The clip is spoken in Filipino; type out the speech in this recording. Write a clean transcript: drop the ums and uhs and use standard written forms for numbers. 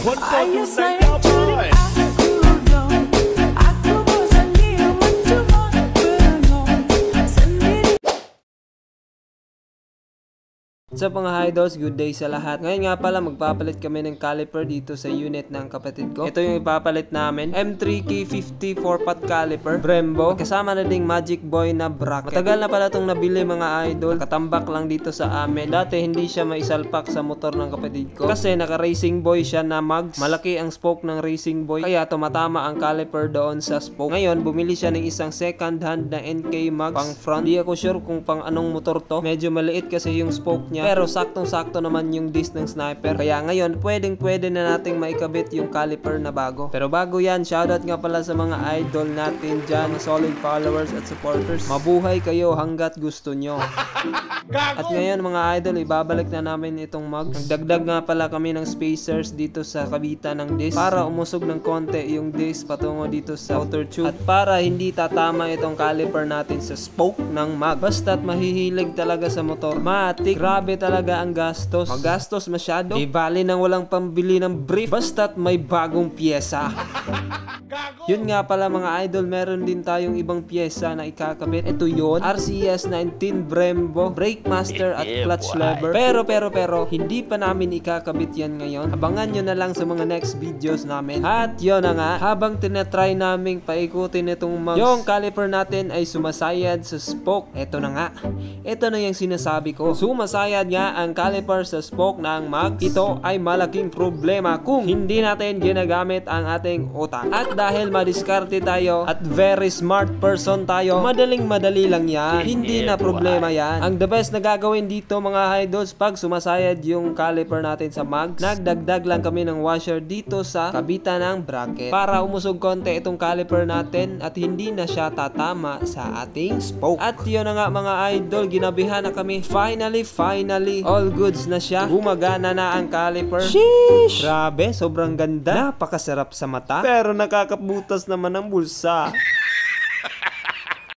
Ayos na yung turing ako doon. Ako mo sa liyo magtuon. What's up mga idols? Good day sa lahat. Ngayon nga pala magpapalit kami ng caliper dito sa unit ng kapatid ko. Ito yung ipapalit namin. M3K50 4-pot caliper. Brembo. Kasama na ding Magic Boy na bracket. Matagal na pala itong nabili mga idol. Nakatambak lang dito sa amin. Dati hindi siya maisalpak sa motor ng kapatid ko. Kasi naka Racing Boy siya na mags. Malaki ang spoke ng Racing Boy. Kaya tumatama ang caliper doon sa spoke. Ngayon bumili siya ng isang second hand na NK mags pang front. Hindi ako sure kung pang anong motor to. Medyo maliit kasi yung spoke niya. Pero saktong-sakto naman yung disc ng sniper. Kaya ngayon, pwede na nating maikabit yung caliper na bago. Pero bago yan, shoutout nga pala sa mga idol natin dyan, solid followers at supporters. Mabuhay kayo hanggat gusto nyo. At ngayon mga idol, ibabalik na namin itong mag. Nagdagdag nga pala kami ng spacers dito sa kabitan ng disc para umusog ng konti yung disc patungo dito sa outer tube. At para hindi tatama itong caliper natin sa spoke ng mag. Basta't mahihilig talaga sa motor. Matik, grabe talaga ang gastos. Magastos masyado. Di bali nang walang pambili ng brief. Basta't may bagong pyesa. Yun nga pala mga idol, meron din tayong ibang pyesa na ikakabit. Ito yun, RCS 19 Brembo, brake master at clutch lever. Pero hindi pa namin ikakabit yan ngayon. Abangan nyo na lang sa mga next videos namin. At yun na nga, habang tinatry naming paikutin itong mags, yung caliper natin ay sumasayad sa spoke. Ito na nga, ito na yung sinasabi ko. Sumasayad nga ang caliper sa spoke ng mags. Ito ay malaking problema kung hindi natin ginagamit ang ating utak. At dahil madiskarte tayo at very smart person tayo, madaling-madali lang yan. Hindi na problema yan. Ang the best na gagawin dito mga idols, pag sumasayad yung caliper natin sa mags, nagdagdag lang kami ng washer dito sa kabitan ng bracket para umusog konti itong caliper natin at hindi na siya tatama sa ating spoke. At yun na nga mga idol, ginabihan na kami. Finally, all goods na siya. Gumagana na ang caliper. Sheesh! Grabe, sobrang ganda. Napakasarap sa mata. Pero nakakabutas naman ang bulsa.